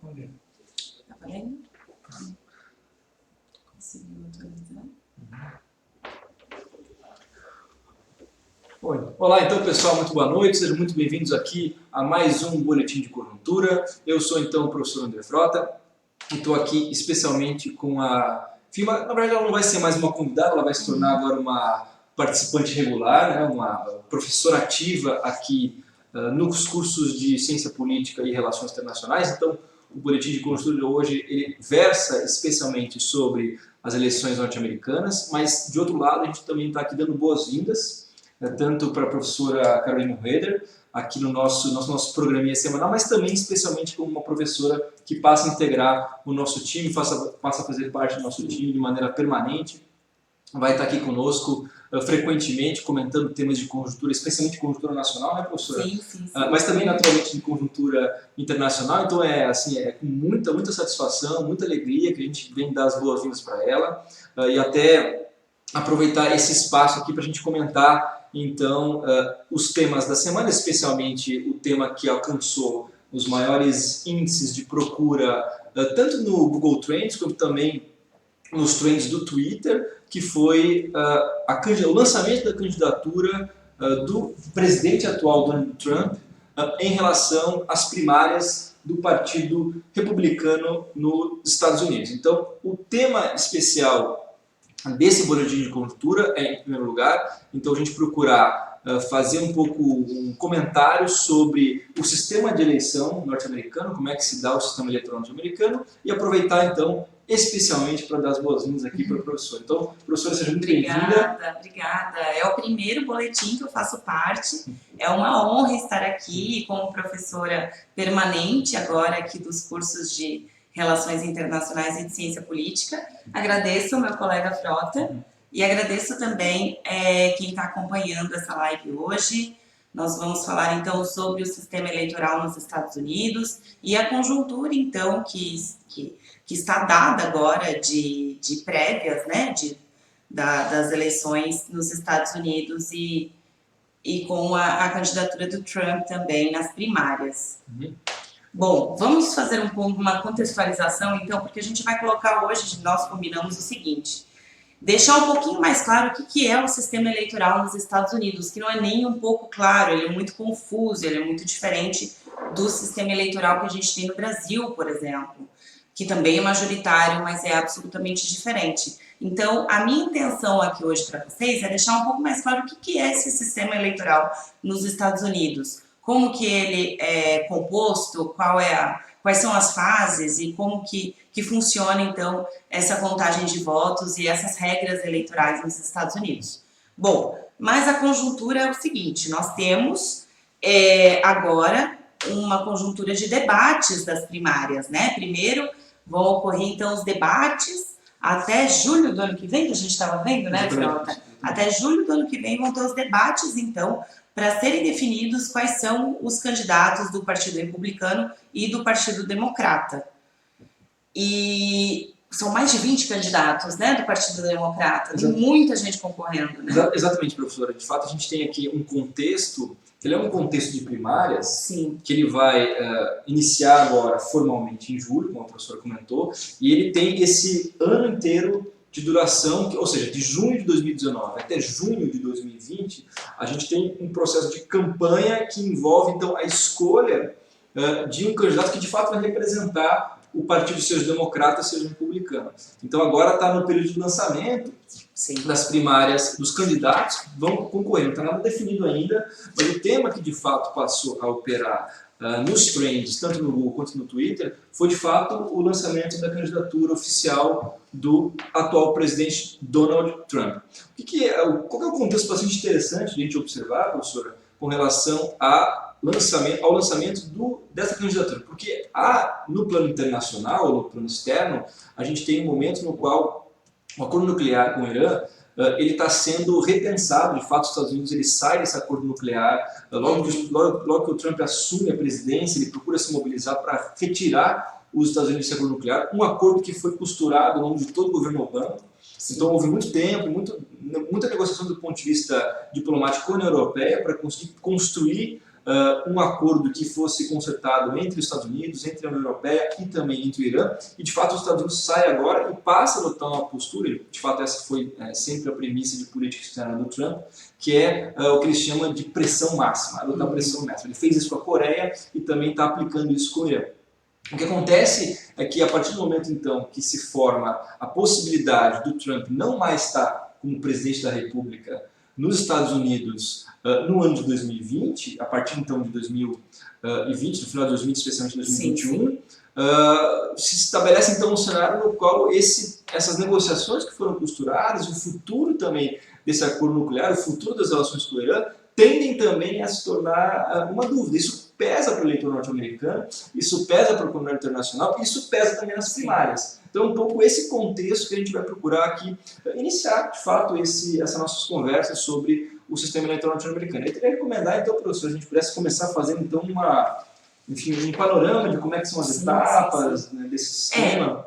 Tá valendo? Conseguiu atualizar? Olá, então, pessoal, muito boa noite, sejam muito bem-vindos aqui a mais um Boletim de Conjuntura. Eu sou, então, o professor André Frota e estou aqui especialmente com a Firma. Na verdade, ela não vai ser mais uma convidada, ela vai se tornar agora uma participante regular, né, uma professora ativa aqui nos cursos de Ciência Política e Relações Internacionais. Então, o Boletim de Conjuntura de hoje ele versa especialmente sobre as eleições norte-americanas, mas, de outro lado, a gente também está aqui dando boas-vindas tanto para a professora Carolina Roeder, aqui no nosso programinha semanal, mas também especialmente como uma professora que passa a integrar o nosso time, passa a fazer parte do nosso time de maneira permanente, vai estar aqui conosco frequentemente comentando temas de conjuntura, especialmente conjuntura nacional, né, professora? Sim. Mas também naturalmente de conjuntura internacional, então é com muita satisfação, muita alegria que a gente vem dar as boas-vindas para ela e até aproveitar esse espaço aqui para a gente comentar então os temas da semana, especialmente o tema que alcançou os maiores índices de procura tanto no Google Trends quanto também nos trends do Twitter, que foi o lançamento da candidatura do presidente atual Donald Trump em relação às primárias do Partido Republicano nos Estados Unidos. Então, o tema especial desse boletim de conjuntura é, em primeiro lugar, então a gente procurar fazer um comentário sobre o sistema de eleição norte-americano, como é que se dá o sistema eleitoral norte-americano, e aproveitar então especialmente para dar as boas-vindas aqui para a professora. Então, professora, seja muito bem-vinda. Obrigada. É o primeiro boletim que eu faço parte. É uma honra estar aqui como professora permanente agora aqui dos cursos de Relações Internacionais e de Ciência Política. Agradeço ao meu colega Frota e agradeço também quem está acompanhando essa live hoje. Nós vamos falar então sobre o sistema eleitoral nos Estados Unidos e a conjuntura então que está dada agora de prévias, né, das eleições nos Estados Unidos e com a candidatura do Trump também nas primárias. Bom, vamos fazer uma contextualização, então, porque a gente vai colocar hoje, nós combinamos o seguinte, deixar um pouquinho mais claro o que é o sistema eleitoral nos Estados Unidos, que não é nem um pouco claro, ele é muito confuso, ele é muito diferente do sistema eleitoral que a gente tem no Brasil, por exemplo, que também é majoritário, mas é absolutamente diferente. Então, a minha intenção aqui hoje para vocês é deixar um pouco mais claro o que é esse sistema eleitoral nos Estados Unidos, como que ele é composto, quais são as fases e como que funciona, então, essa contagem de votos e essas regras eleitorais nos Estados Unidos. Bom, mas a conjuntura é o seguinte, nós temos agora uma conjuntura de debates das primárias, né? Primeiro vão ocorrer, então, os debates até julho do ano que vem, que a gente estava vendo, né, Frota? Até julho do ano que vem vão ter os debates, então, para serem definidos quais são os candidatos do Partido Republicano e do Partido Democrata. E são mais de 20 candidatos, né, do Partido Democrata, tem muita gente concorrendo, né? Exatamente, professora. De fato, a gente tem aqui um contexto, ele é um contexto de primárias, sim, que ele vai iniciar agora formalmente em julho, como a professora comentou, e ele tem esse ano inteiro de duração, ou seja, de junho de 2019 até junho de 2020, a gente tem um processo de campanha que envolve, então, a escolha de um candidato que, de fato, vai representar o partido, seja democrata, seja republicano. Então, agora está no período de lançamento das primárias dos candidatos que vão concorrer. Não está nada definido ainda, mas o tema que, de fato, passou a operar nos trends, tanto no Google quanto no Twitter, foi de fato o lançamento da candidatura oficial do atual presidente Donald Trump. Qual é o contexto bastante interessante de a gente observar, professora, com relação ao lançamento dessa candidatura? Porque no plano internacional, no plano externo, a gente tem um momento no qual o acordo nuclear com o Irã ele está sendo repensado. De fato, os Estados Unidos ele sai desse acordo nuclear. Logo que o Trump assume a presidência, ele procura se mobilizar para retirar os Estados Unidos desse acordo nuclear. Um acordo que foi costurado ao longo de todo o governo Obama. Então, houve muito tempo, muita negociação do ponto de vista diplomático com a União Europeia para conseguir construir um acordo que fosse concertado entre os Estados Unidos, entre a União Europeia e também entre o Irã, e de fato os Estados Unidos saem agora e passa a adotar uma postura, de fato essa foi sempre a premissa de política externa do Trump, que é o que eles chamam de pressão máxima, adotar pressão máxima. Ele fez isso com a Coreia e também está aplicando isso com o Irã. O que acontece é que a partir do momento então que se forma a possibilidade do Trump não mais estar como presidente da República nos Estados Unidos no ano de 2020, a partir então de 2020, no final de 2020, especialmente 2021, se estabelece então um cenário no qual essas negociações que foram costuradas, o futuro também desse acordo nuclear, o futuro das relações com o Irã, tendem também a se tornar uma dúvida. Isso pesa para o eleitor norte-americano, isso pesa para a comunidade internacional, isso pesa também nas primárias. Então, um pouco esse contexto que a gente vai procurar aqui iniciar, de fato, essas nossas conversas sobre o sistema eleitoral norte-americano. Eu queria recomendar, então, professor, a gente pudesse começar fazendo, então, um panorama de como é que são as etapas né, desse sistema.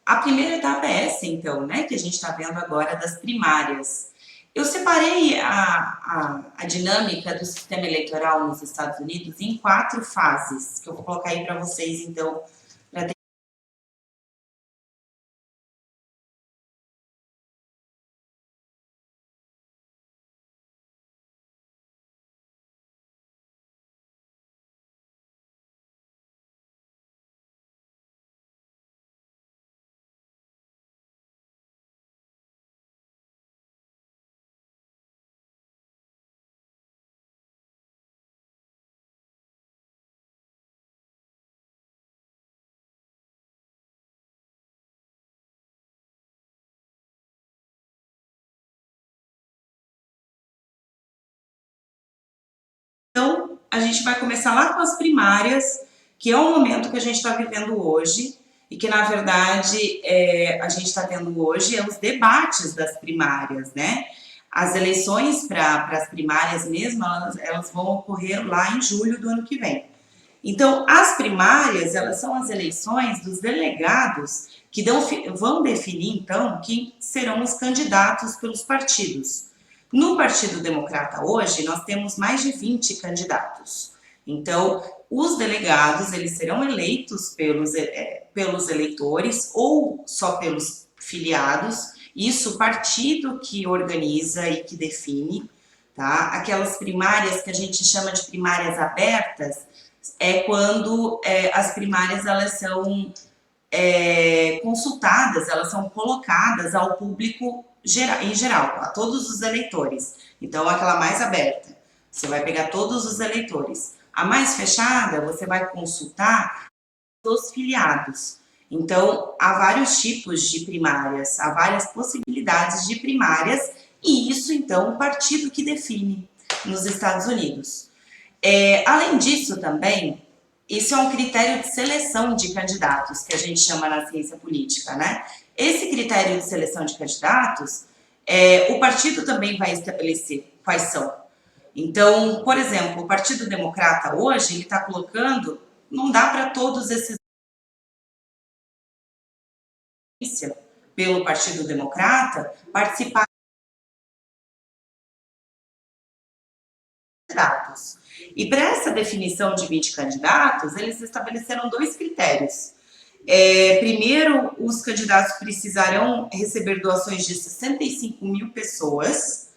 A primeira etapa é essa, então, né, que a gente está vendo agora das primárias. Eu separei a dinâmica do sistema eleitoral nos Estados Unidos em 4 fases, que eu vou colocar aí para vocês, então, para ter... Então, a gente vai começar lá com as primárias, que é o momento que a gente está vivendo hoje, e que, na verdade, a gente está tendo hoje os debates das primárias, né? As eleições para as primárias mesmo, elas vão ocorrer lá em julho do ano que vem. Então, as primárias, elas são as eleições dos delegados que vão definir, então, quem serão os candidatos pelos partidos. No Partido Democrata hoje, nós temos mais de 20 candidatos. Então, os delegados, eles serão eleitos pelos eleitores ou só pelos filiados. Isso, o partido que organiza e que define, tá? Aquelas primárias que a gente chama de primárias abertas, é quando as primárias elas são consultadas, elas são colocadas ao público em geral, a todos os eleitores. Então, aquela mais aberta, você vai pegar todos os eleitores. A mais fechada, você vai consultar os filiados. Então, há vários tipos de primárias, há várias possibilidades de primárias, e isso, então, o partido que define nos Estados Unidos. Além disso, também, isso é um critério de seleção de candidatos, que a gente chama na ciência política, né? Esse critério de seleção de candidatos, o partido também vai estabelecer quais são. Então, por exemplo, o Partido Democrata hoje, ele está colocando, não dá para todos esses pelo Partido Democrata participar de candidatos. E para essa definição de 20 candidatos, eles estabeleceram 2 critérios. Primeiro, os candidatos precisarão receber doações de 65 mil pessoas,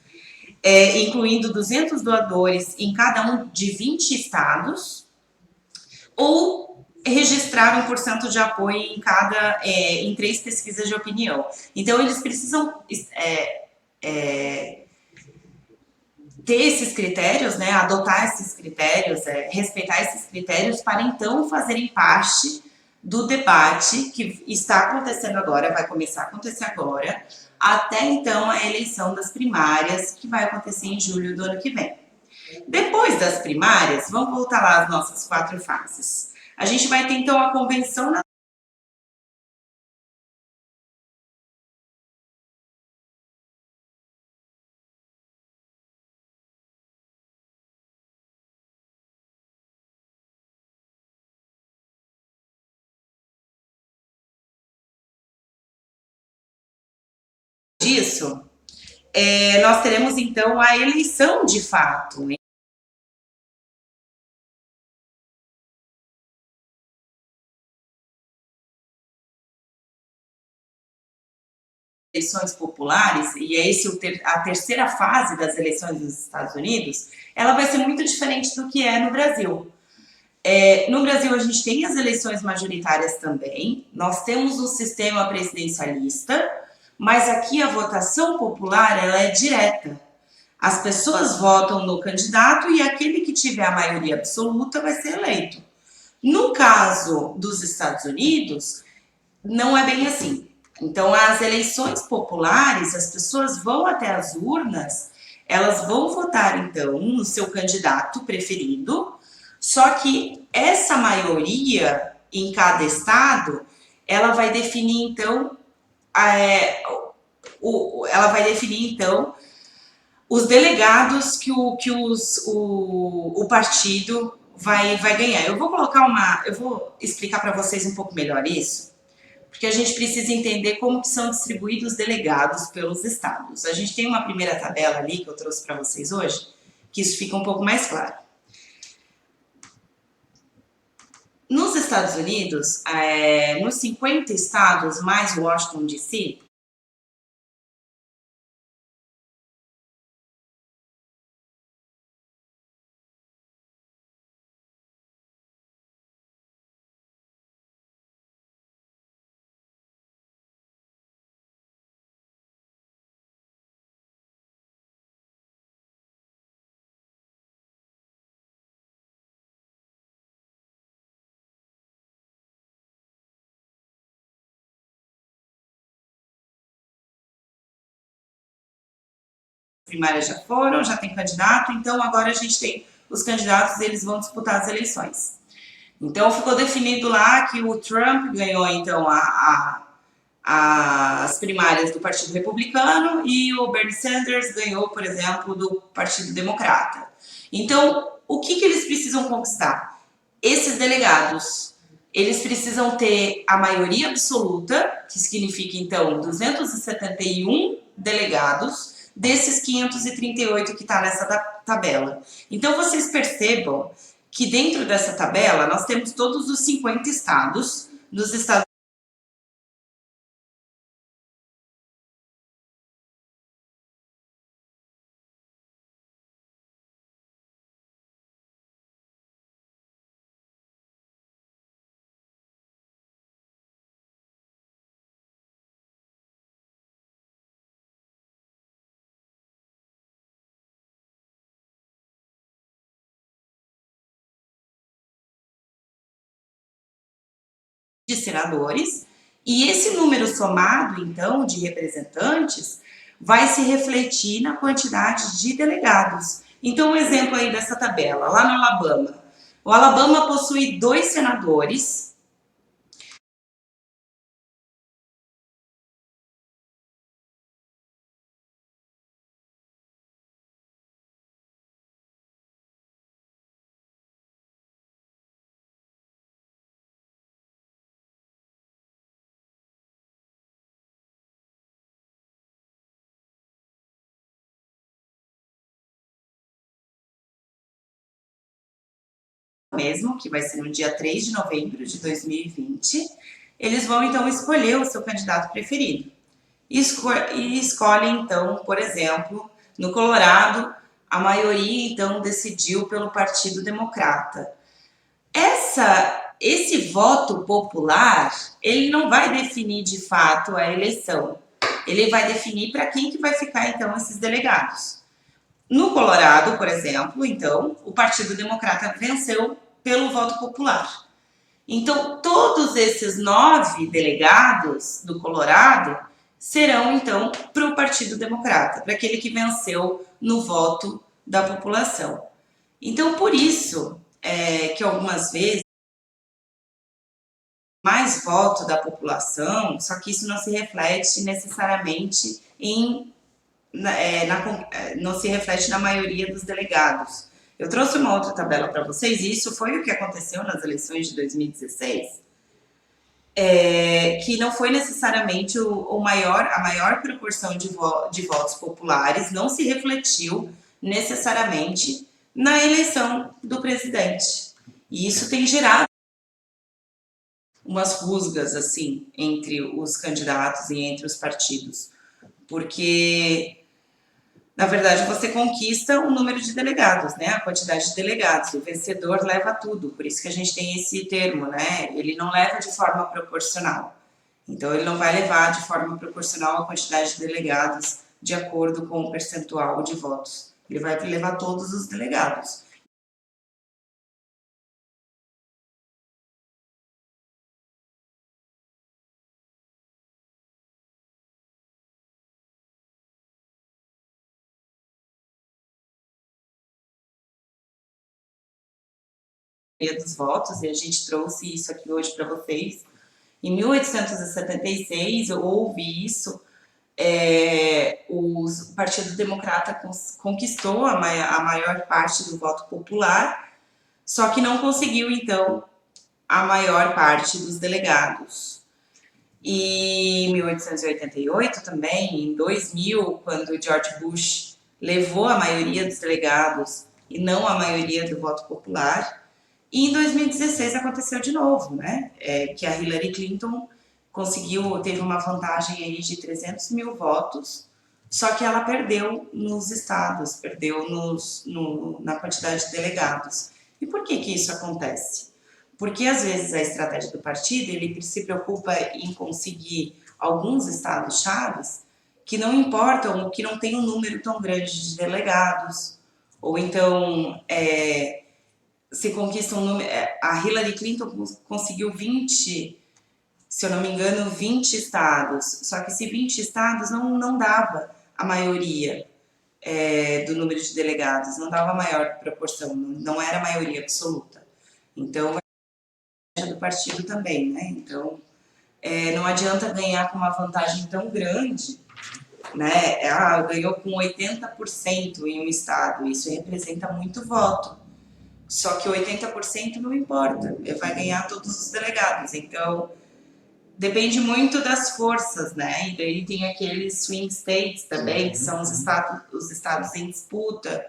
incluindo 200 doadores em cada um de 20 estados, ou registrar 1% de apoio em 3 pesquisas de opinião. Então, eles precisam ter esses critérios, né, adotar esses critérios, respeitar esses critérios para então fazerem parte do debate que está acontecendo agora, vai começar a acontecer agora, até então a eleição das primárias, que vai acontecer em julho do ano que vem. Depois das primárias, vamos voltar lá às nossas 4 fases. A gente vai ter então a convenção nacional. Disso, nós teremos então a eleição de fato, eleições populares, e é esse a terceira fase das eleições dos Estados Unidos, ela vai ser muito diferente do que é no Brasil. No Brasil, a gente tem as eleições majoritárias também, nós temos um sistema presidencialista, mas aqui a votação popular ela é direta. As pessoas votam no candidato e aquele que tiver a maioria absoluta vai ser eleito. No caso dos Estados Unidos, não é bem assim. Então, as eleições populares, as pessoas vão até as urnas, elas vão votar, então, no seu candidato preferido, só que essa maioria em cada estado, ela vai definir, então, os delegados que o partido vai ganhar. Eu vou explicar para vocês um pouco melhor isso, porque a gente precisa entender como que são distribuídos os delegados pelos estados. A gente tem uma primeira tabela ali que eu trouxe para vocês hoje, que isso fica um pouco mais claro. Nos Estados Unidos, nos 50 estados mais Washington DC, primárias já foram, já tem candidato, então agora a gente tem os candidatos, eles vão disputar as eleições. Então ficou definido lá que o Trump ganhou então as primárias do Partido Republicano e o Bernie Sanders ganhou, por exemplo, do Partido Democrata. Então, o que eles precisam conquistar? Esses delegados, eles precisam ter a maioria absoluta, que significa então 271 delegados, desses 538 que está nessa tabela. Então, vocês percebam que dentro dessa tabela nós temos todos os 50 estados dos Estados de senadores, e esse número somado, então, de representantes, vai se refletir na quantidade de delegados. Então, um exemplo aí dessa tabela, lá no Alabama. O Alabama possui 2 senadores, mesmo, que vai ser no dia 3 de novembro de 2020, eles vão então escolher o seu candidato preferido. E escolhem então, por exemplo, no Colorado, a maioria então decidiu pelo Partido Democrata. Esse voto popular, ele não vai definir de fato a eleição. Ele vai definir para quem que vai ficar então esses delegados. No Colorado, por exemplo, então, o Partido Democrata venceu pelo voto popular. Então, todos esses 9 delegados do Colorado serão, então, para o Partido Democrata, para aquele que venceu no voto da população. Então, por isso que algumas vezes mais voto da população, só que isso não se reflete necessariamente não se reflete na maioria dos delegados. Eu trouxe uma outra tabela para vocês, e isso foi o que aconteceu nas eleições de 2016, que não foi necessariamente a maior proporção de votos populares, não se refletiu necessariamente na eleição do presidente. E isso tem gerado umas rusgas assim entre os candidatos e entre os partidos. porque, na verdade, você conquista o número de delegados, né? A quantidade de delegados. O vencedor leva tudo, por isso que a gente tem esse termo, né? Ele não leva de forma proporcional. Então, ele não vai levar de forma proporcional a quantidade de delegados de acordo com o percentual de votos. Ele vai levar todos os delegados. Dos votos, e a gente trouxe isso aqui hoje para vocês. Em 1876, houve isso, o Partido Democrata conquistou a maior parte do voto popular, só que não conseguiu, então, a maior parte dos delegados. E em 1888 também, em 2000, quando George Bush levou a maioria dos delegados e não a maioria do voto popular. E em 2016 aconteceu de novo, né? Que a Hillary Clinton teve uma vantagem aí de 300 mil votos, só que ela perdeu nos estados, perdeu na quantidade de delegados. E por que isso acontece? Porque às vezes a estratégia do partido, ele se preocupa em conseguir alguns estados chaves que não importam, que não tem um número tão grande de delegados, ou então se conquista um número. A Hillary Clinton conseguiu 20, se eu não me engano, 20 estados. Só que esses 20 estados não dava a maioria do número de delegados, não dava a maior proporção, não era a maioria absoluta. Então, do partido também, né? Então, não adianta ganhar com uma vantagem tão grande, né? Ganhou com 80% em um estado, isso representa muito voto. Só que 80% não importa, vai ganhar todos os delegados. Então, depende muito das forças, né? E daí tem aqueles swing states também, que são os estados em disputa,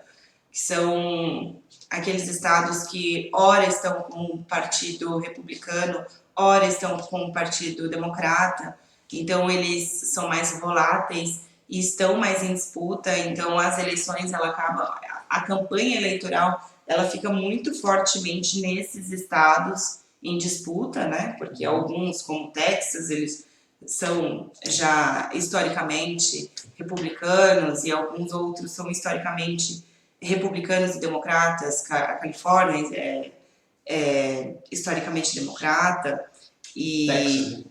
que são aqueles estados que ora estão com o partido republicano, ora estão com o partido democrata. Então, eles são mais voláteis e estão mais em disputa. Então, as eleições, a campanha eleitoral, ela fica muito fortemente nesses estados em disputa, né? Porque alguns, como Texas, eles são já historicamente republicanos e alguns outros são historicamente republicanos e democratas. A Califórnia é historicamente democrata e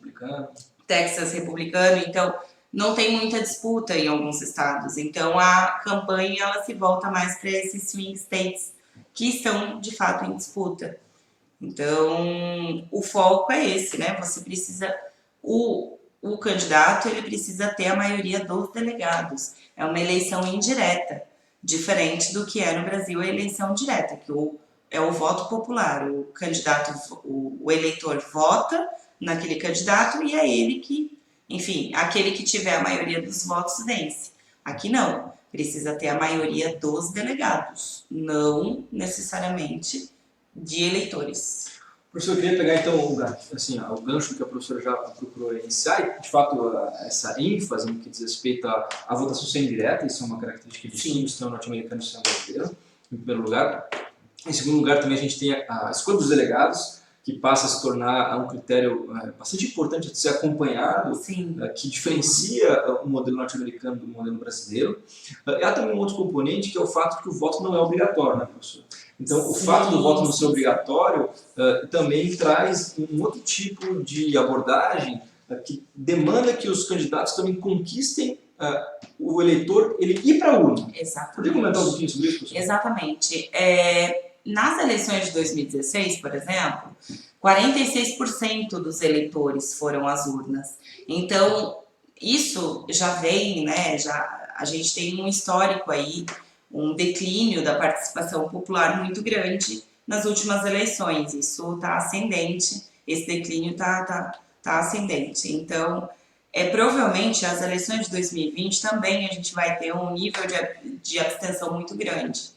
Texas republicano. Então, não tem muita disputa em alguns estados. Então, a campanha ela se volta mais para esses swing states que estão, de fato, em disputa. Então, o foco é esse, né? Você precisa... O candidato, ele precisa ter a maioria dos delegados. É uma eleição indireta, diferente do que é no Brasil a eleição direta, que é o voto popular. O candidato, o eleitor vota naquele candidato e é ele que, enfim, aquele que tiver a maioria dos votos vence. Aqui não. Precisa ter a maioria dos delegados, não necessariamente de eleitores. Professor, eu queria pegar então o gancho que a professora já procurou iniciar, e de fato essa ênfase no que diz respeito à votação ser indireta, isso é uma característica distinta do sistema norte-americano e do sistema brasileiro, em primeiro lugar. Em segundo lugar, também a gente tem a escolha dos delegados, que passa a se tornar um critério bastante importante de ser acompanhado, que diferencia o modelo norte-americano do modelo brasileiro. Há também um outro componente, que é o fato de que o voto não é obrigatório, né, professor? Então, o fato do voto não ser obrigatório também traz um outro tipo de abordagem que demanda que os candidatos também conquistem o eleitor, ele ir para a urna. Exatamente. Poderia comentar um pouquinho sobre isso, professor? Exatamente. Nas eleições de 2016, por exemplo, 46% dos eleitores foram às urnas. Então, isso já vem, né? A gente tem um histórico aí, um declínio da participação popular muito grande nas últimas eleições. Isso está ascendente, esse declínio está ascendente. Então, provavelmente, as eleições de 2020 também a gente vai ter um nível de abstenção muito grande.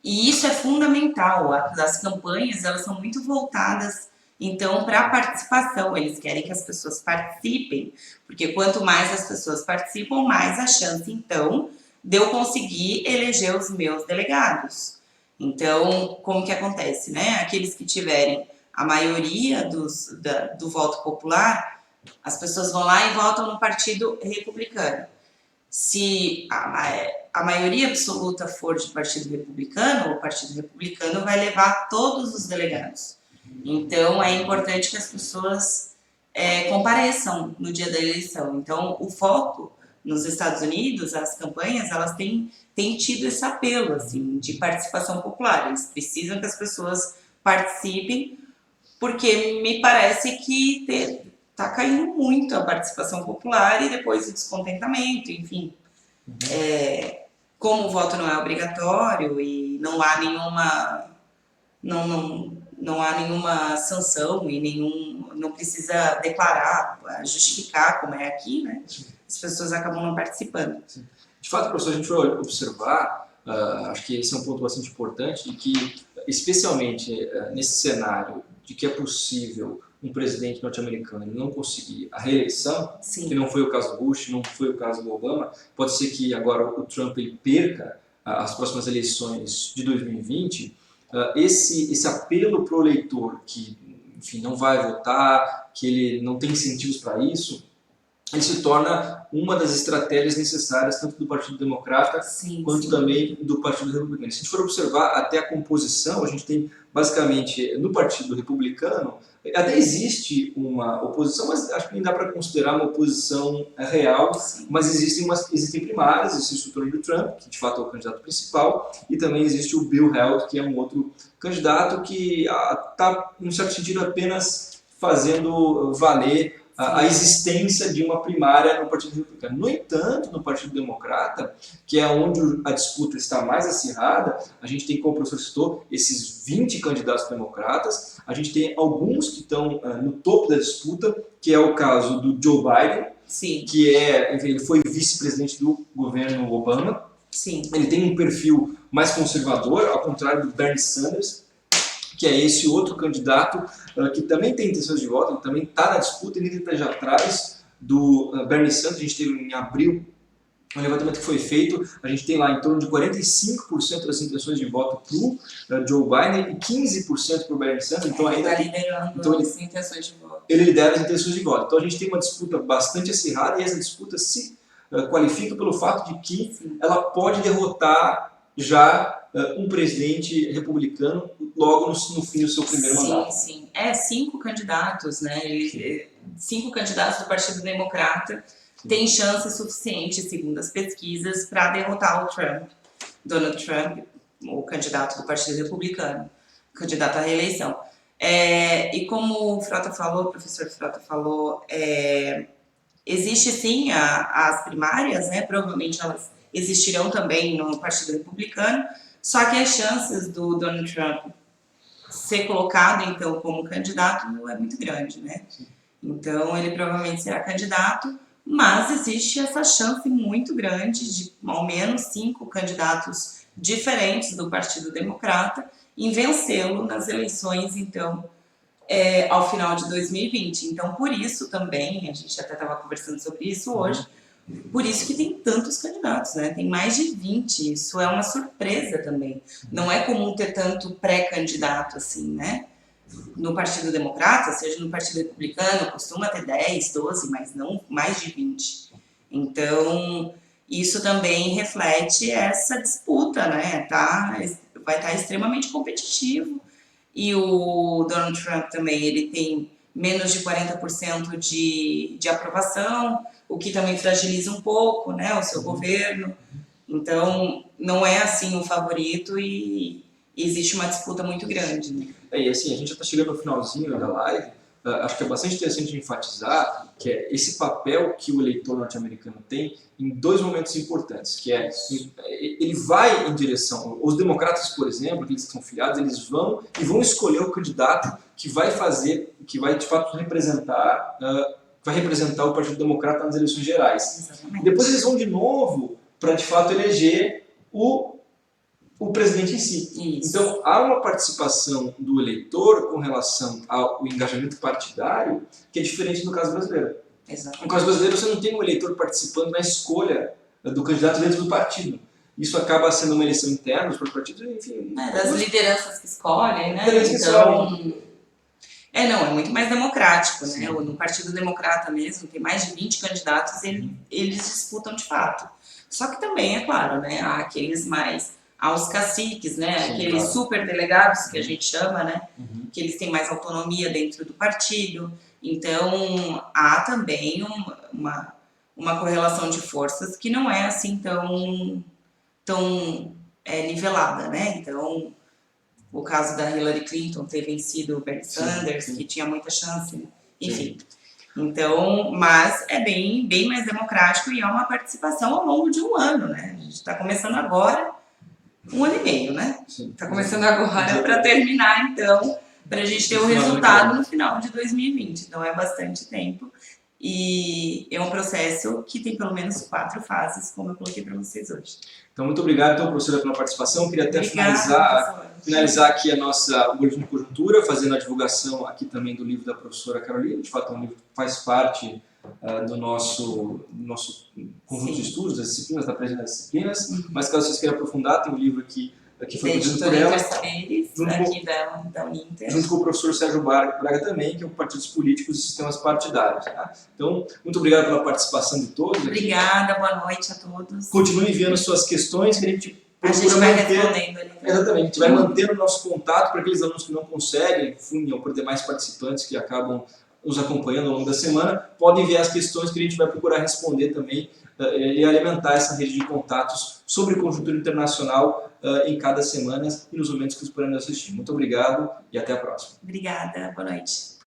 E isso é fundamental. As campanhas, elas são muito voltadas Então, para a participação, eles querem que as pessoas participem, porque quanto mais as pessoas participam, mais a chance, então, de eu conseguir eleger os meus delegados. Então, como que acontece, né? Aqueles que tiverem a maioria do voto popular, as pessoas vão lá e votam no Partido Republicano. Se a maioria absoluta for de Partido Republicano, o Partido Republicano vai levar todos os delegados. Então, é importante que as pessoas compareçam no dia da eleição. Então, o foco nos Estados Unidos, as campanhas, elas têm tido esse apelo assim, de participação popular. Eles precisam que as pessoas participem, porque me parece que está caindo muito a participação popular e depois o descontentamento, enfim. Como o voto não é obrigatório e não há nenhuma... Não há nenhuma sanção e não precisa declarar, justificar, como é aqui, né? As pessoas acabam não participando. De fato, professor, a gente vai observar, acho que esse é um ponto bastante importante, de que, especialmente nesse cenário de que é possível um presidente norte-americano não conseguir a reeleição, Sim. Que não foi o caso do Bush, não foi o caso do Obama, pode ser que agora o Trump ele perca as próximas eleições de 2020, esse apelo para o eleitor que, enfim, não vai votar, que ele não tem incentivos para isso, ele se torna uma das estratégias necessárias tanto do Partido Democrata quanto também do Partido Republicano. Se a gente for observar até a composição, a gente tem basicamente no Partido Republicano, até existe uma oposição, mas acho que nem dá para considerar uma oposição real, mas existem primárias, existe o Donald Trump, que de fato é o candidato principal, e também existe o Bill Held, que é um outro candidato que está, em um certo sentido, apenas fazendo valer a existência de uma primária no Partido Republicano. No entanto, no Partido Democrata, que é onde a disputa está mais acirrada, a gente tem, como o professor citou, esses 20 candidatos democratas, a gente tem alguns que estão no topo da disputa, que é o caso do Joe Biden, que ele foi vice-presidente do governo Obama. Ele tem um perfil mais conservador, ao contrário do Bernie Sanders, que é esse outro candidato que também tem intenções de voto, ele também está na disputa, ele está já atrás do Bernie Sanders. A gente teve em abril um levantamento que foi feito, a gente tem lá em torno de 45% das intenções de voto para o Joe Biden e 15% para o Bernie Sanders. Então ainda está liderando as intenções de voto. Ele lidera as intenções de voto. Então a gente tem uma disputa bastante acirrada e essa disputa se qualifica pelo fato de que ela pode derrotar já um presidente republicano logo no fim do seu primeiro mandato. Sim. 5 candidatos, né? 5 candidatos do Partido Democrata têm chance suficiente, segundo as pesquisas, para derrotar o Donald Trump, o candidato do Partido Republicano, candidato à reeleição. E como o professor Frota falou, existe sim as primárias, né? Provavelmente elas existirão também no Partido Republicano, só que as chances do Donald Trump ser colocado, então, como candidato é muito grande, né? Então, ele provavelmente será candidato, mas existe essa chance muito grande de, ao menos, 5 candidatos diferentes do Partido Democrata em vencê-lo nas eleições, então, ao final de 2020. Então, por isso também, a gente até estava conversando sobre isso hoje, por isso que tem tantos candidatos, né? Tem mais de 20, isso é uma surpresa também. Não é comum ter tanto pré-candidato assim, né? No Partido Democrata, seja no Partido Republicano, costuma ter 10, 12, mas não mais de 20. Então, isso também reflete essa disputa, né? Vai estar extremamente competitivo. E o Donald Trump também, ele tem menos de 40% de aprovação, o que também fragiliza um pouco, né, o seu governo. Então, não é assim o favorito e existe uma disputa muito grande. Né? E assim, a gente já está chegando no finalzinho da live, acho que é bastante interessante enfatizar que é esse papel que o eleitor norte-americano tem em 2 momentos importantes, que ele vai em direção, os democratas, por exemplo, aqueles que são filiados, eles vão escolher o candidato que vai de fato representar o Partido Democrata nas eleições gerais. Exatamente. Depois eles vão de novo para de fato eleger o o presidente em si. Isso. Então, há uma participação do eleitor com relação ao engajamento partidário que é diferente no caso brasileiro. Exatamente. No caso brasileiro, você não tem um eleitor participando na escolha do candidato dentro do partido. Isso acaba sendo uma eleição interna para os partidos, enfim. Das lideranças que escolhem, né? Lideranças que escolhem. Não, é muito mais democrático, né? No Partido Democrata mesmo, tem mais de 20 candidatos, eles disputam de fato. Só que também, é claro, né? Há aqueles mais aos caciques, né? Sim, aqueles claro. super delegados que a gente chama, né? Que eles têm mais autonomia dentro do partido. Então, há também uma correlação de forças que não é assim tão nivelada, né? Então, o caso da Hillary Clinton ter vencido o Bernie Sanders, que tinha muita chance, enfim. Então, mas é bem mais democrático e é uma participação ao longo de um ano, né? A gente está começando agora, 1 ano e meio, né? Está começando agora para terminar, então, para a gente ter o resultado no final de 2020. Então, é bastante tempo. E é um processo que tem pelo menos 4 fases, como eu coloquei para vocês hoje. Então, muito obrigado, então, professora, pela participação. Queria até finalizar aqui o boletim de conjuntura, fazendo a divulgação aqui também do livro da professora Carolina. De fato, é um livro que faz parte do nosso conjunto de estudos, das disciplinas, da presença das disciplinas. Mas, caso vocês queiram aprofundar, tem um livro que foi produzido por ela, junto com o professor Sérgio Braga também, que é o Partidos Políticos e Sistemas Partidários. Tá? Então, muito obrigado pela participação de todos. Obrigada, boa noite a todos. Continue enviando suas questões, que a gente vai respondendo ali. Exatamente, a gente vai mantendo o nosso contato para aqueles alunos que não conseguem, ou por demais participantes que acabam nos acompanhando ao longo da semana, podem enviar as questões que a gente vai procurar responder também e alimentar essa rede de contatos sobre conjuntura internacional em cada semana e nos momentos que os puderem assistir. Muito obrigado e até a próxima. Obrigada, boa noite.